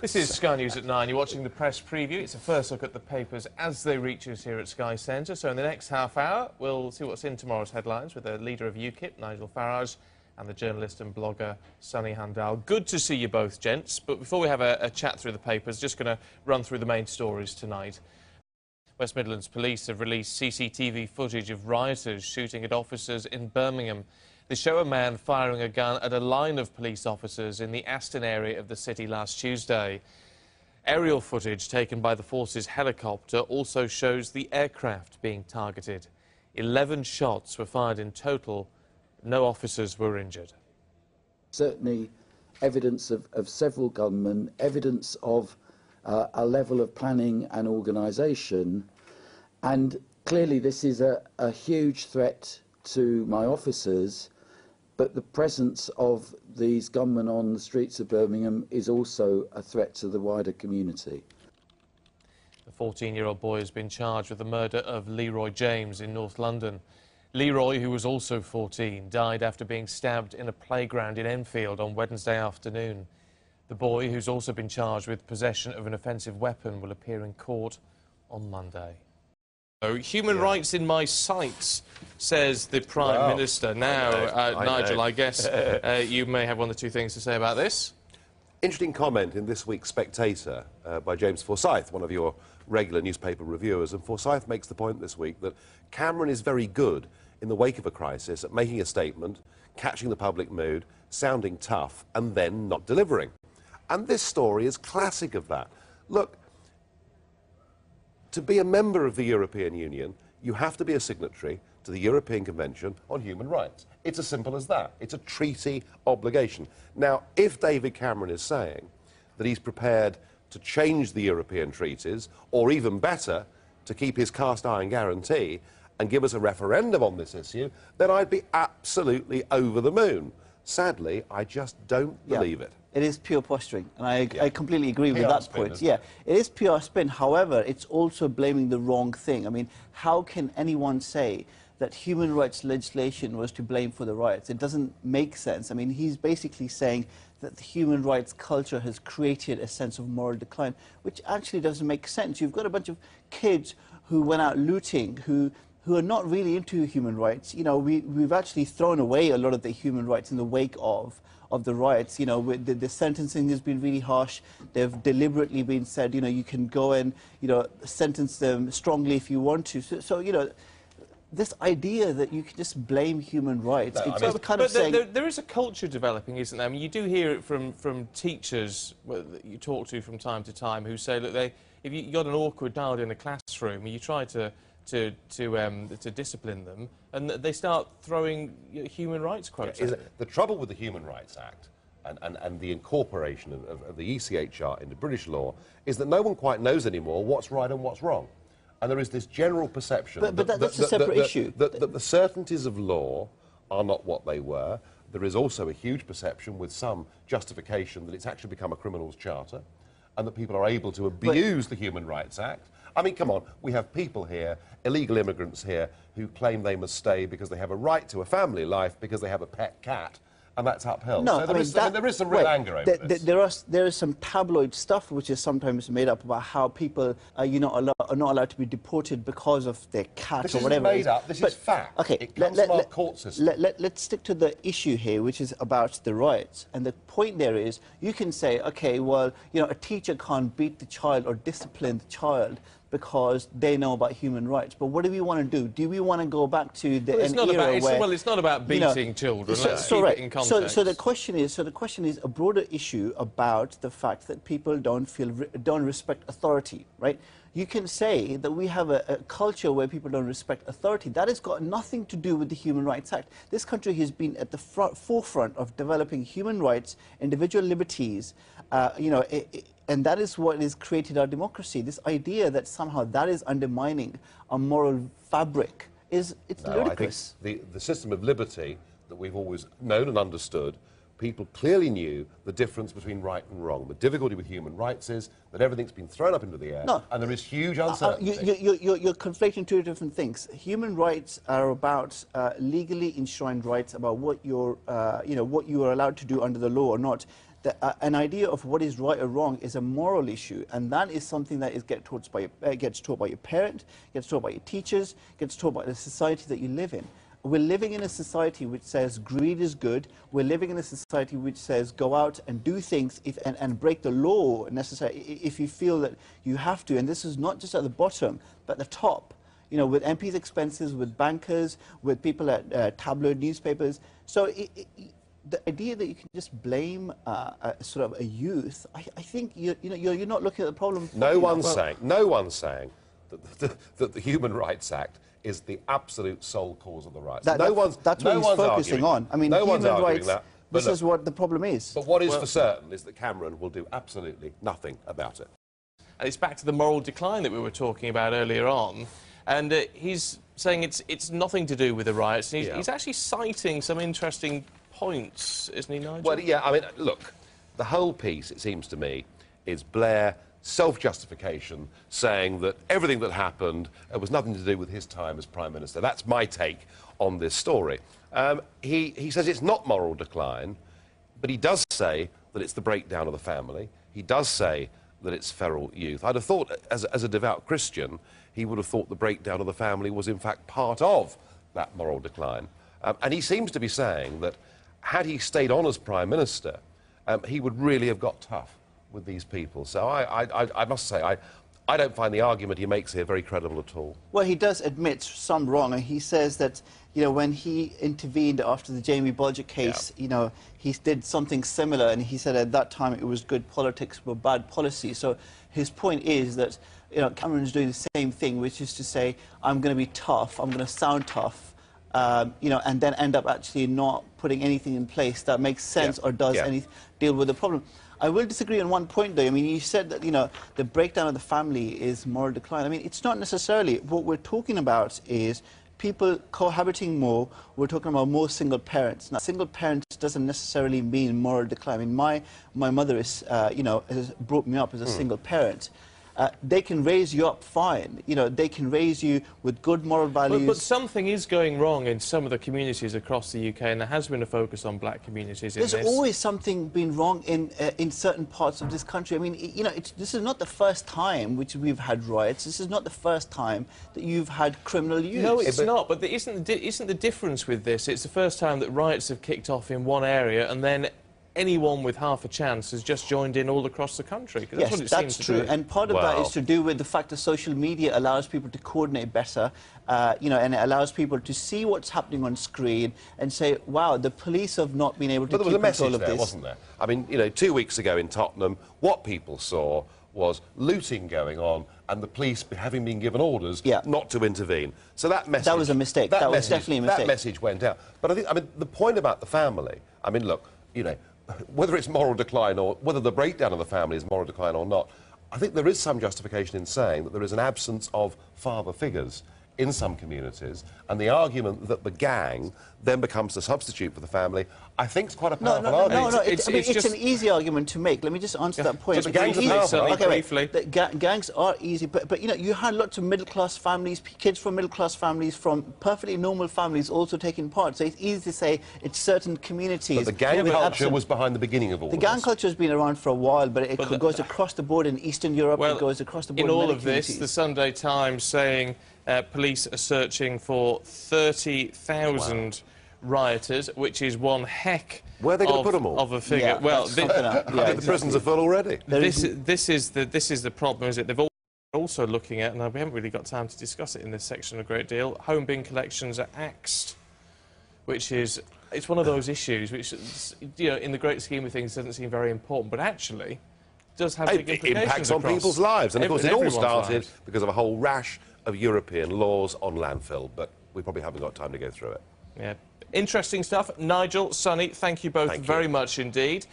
This is Sky News at 9. You're watching the press preview. It's a first look at the papers as they reach us here at Sky Centre. So in the next half hour, we'll see what's in tomorrow's headlines with the leader of UKIP, Nigel Farage, and the journalist and blogger, Sunny Handal. Good to see you both, gents. But before we have a chat through the papers, just going to run through the main stories tonight. West Midlands Police have released CCTV footage of rioters shooting at officers in Birmingham. They show a man firing a gun at a line of police officers in the Aston area of the city last Tuesday. Aerial footage taken by the force's helicopter also shows the aircraft being targeted. 11 shots were fired in total. No officers were injured. Certainly evidence of several gunmen, evidence of a level of planning and organisation, and clearly this is a huge threat to my officers, but the presence of these gunmen on the streets of Birmingham is also a threat to the wider community. The 14-year-old boy has been charged with the murder of Leroy James in North London. Leroy, who was also 14, died after being stabbed in a playground in Enfield on Wednesday afternoon. The boy, who's also been charged with possession of an offensive weapon, will appear in court on Monday. Human rights in my sights, says the Prime Minister. Now, Nigel, I guess you may have one or two things to say about this. Interesting comment in this week's Spectator by James Forsyth, one of your regular newspaper reviewers. And Forsyth makes the point this week that Cameron is very good in the wake of a crisis at making a statement, catching the public mood, sounding tough, and then not delivering. And this story is classic of that. Look, to be a member of the European Union, you have to be a signatory to the European Convention on Human Rights. It's as simple as that. It's a treaty obligation. Now, if David Cameron is saying that he's prepared to change the European treaties, or even better, to keep his cast iron guarantee and give us a referendum on this issue, then I'd be absolutely over the moon. Sadly, I just don't believe it. It is pure posturing, and I completely agree with that point. Yeah, it is pure spin. However, it's also blaming the wrong thing. I mean, how can anyone say that human rights legislation was to blame for the riots? It doesn't make sense. I mean, he's basically saying that the human rights culture has created a sense of moral decline, which actually doesn't make sense. You've got a bunch of kids who went out looting, who are not really into human rights. You know, we've actually thrown away a lot of the human rights in the wake of the riots. You know, the sentencing has been really harsh. They've deliberately been said, you know, you can go and, you know, sentence them strongly if you want to. So you know, this idea that you can just blame human rights, it's just kind of saying... There is a culture developing, isn't there? I mean, you do hear it from teachers that you talk to from time to time who say that if you got an awkward child in a classroom and you try to discipline them, and they start throwing human rights quotes. The trouble with the Human Rights Act and the incorporation of the ECHR into British law is that no one quite knows anymore what's right and what's wrong. And there is this general perception that's a separate issue. That the certainties of law are not what they were. There is also a huge perception with some justification that it's actually become a criminal's charter and that people are able to abuse the Human Rights Act. I mean, come on, we have people here, illegal immigrants here, who claim they must stay because they have a right to a family life because they have a pet cat, and that's upheld. No, so there is some real anger over this. There is some tabloid stuff which is sometimes made up about how people are not allowed to be deported because of their cat or whatever. This is made up, this is fact. Okay, it comes from our court system. Let's stick to the issue here, which is about the riots. And the point there is, you can say, okay, well, you know, a teacher can't beat the child or discipline the child because they know about human rights. But what do we want to do? Do we want to go back to it's not about beating children. Let's keep it in context. So the question is a broader issue about the fact that people don't respect authority, right? You can say that we have a culture where people don't respect authority. That has got nothing to do with the Human Rights Act. This country has been at the forefront of developing human rights, individual liberties, you know, and that is what has created our democracy. This idea that somehow that is undermining our moral fabric it's ludicrous. I think the system of liberty that we've always known and understood, people clearly knew the difference between right and wrong. The difficulty with human rights is that everything's been thrown up into the air, and there is huge uncertainty. You're conflating two different things. Human rights are about legally enshrined rights about what you're, what you are allowed to do under the law or not. an idea of what is right or wrong is a moral issue, and that is something that is gets taught by your parent, gets taught by your teachers, gets taught by the society that you live in. We're living in a society which says greed is good. We're living in a society which says go out and do things and break the law necessarily if you feel that you have to. And this is not just at the bottom, but at the top. You know, with MPs' expenses, with bankers, with people at tabloid newspapers. So the idea that you can just blame sort of a youth, I think you're not looking at the problem. No one's saying that the Human Rights Act is the absolute sole cause of the rights. That's what he's focusing on. I mean, human rights, this is what the problem is. But what is for certain is that Cameron will do absolutely nothing about it. And it's back to the moral decline that we were talking about earlier on. And he's saying it's nothing to do with the riots. And he's actually citing some interesting points, isn't he, Nigel? Well, yeah, I mean, look, the whole piece, it seems to me, is Blair self-justification, saying that everything that happened was nothing to do with his time as Prime Minister. That's my take on this story. He says it's not moral decline, but he does say that it's the breakdown of the family. He does say that it's feral youth. I'd have thought, as a devout Christian, he would have thought the breakdown of the family was, in fact, part of that moral decline. And he seems to be saying that had he stayed on as Prime Minister, he would really have got tough with these people. So I must say, I don't find the argument he makes here very credible at all. Well, he does admit some wrong, and he says that, you know, when he intervened after the Jamie Bulger case, you know, he did something similar, and he said at that time it was good politics but bad policy. So his point is that, you know, Cameron's doing the same thing, which is to say, I'm going to be tough, I'm going to sound tough, you know, and then end up actually not putting anything in place that makes sense or does deal with the problem. I will disagree on one point, though. I mean, you said that, you know, the breakdown of the family is moral decline. I mean, it's not necessarily. What we're talking about is people cohabiting more. We're talking about more single parents. Now, single parents doesn't necessarily mean moral decline. I mean, my mother is, you know, has brought me up as a single parent. They can raise you up fine. You know, they can raise you with good moral values. But something is going wrong in some of the communities across the UK, and there has been a focus on black communities in this. There's always something been wrong in certain parts of this country. I mean, you know, this is not the first time which we've had riots. This is not the first time that you've had criminal use. No, it's not. But isn't the difference with this? It's the first time that riots have kicked off in one area, and then anyone with half a chance has just joined in all across the country. That's what it seems to true. do. And part of that is to do with the fact that social media allows people to coordinate better, you know, and it allows people to see what's happening on screen and say, wow, the police have not been able to keep control of this. But there was a message there, wasn't there? I mean, you know, 2 weeks ago in Tottenham, what people saw was looting going on and the police having been given orders not to intervene. So that message... That was a mistake. That was definitely a mistake. That message went out. But I think, I mean, the point about the family, I mean, look, you know, whether it's moral decline or whether the breakdown of the family is moral decline or not, I think there is some justification in saying that there is an absence of father figures in some communities, and the argument that the gang then becomes the substitute for the family, I think is quite a powerful argument. No, it's an easy argument to make. Let me just answer that point. So the gangs are powerful. Briefly. Gangs are easy, but you know, you had lots of middle-class families, kids from middle-class families, from perfectly normal families also taking part. So it's easy to say it's certain communities. But the gang culture was behind the beginning of all this. The gang culture has been around for a while, but it goes across the board in Eastern Europe, it goes across the board in all of this, the Sunday Times saying police are searching for 30,000 rioters, which is one heck Where are they going to put them all? of a figure. Yeah, well, the prisons are full already. This is the problem, is it? They've also looking at, and we haven't really got time to discuss it in this section a great deal, home bin collections are axed, which is, it's one of those issues which, you know, in the great scheme of things doesn't seem very important, but actually does have big implications. It impacts on people's lives. And of course it all started because of a whole rash of European laws on landfill, but we probably haven't got time to go through it. Yeah. Interesting stuff. Nigel, Sonny, thank you both very much indeed.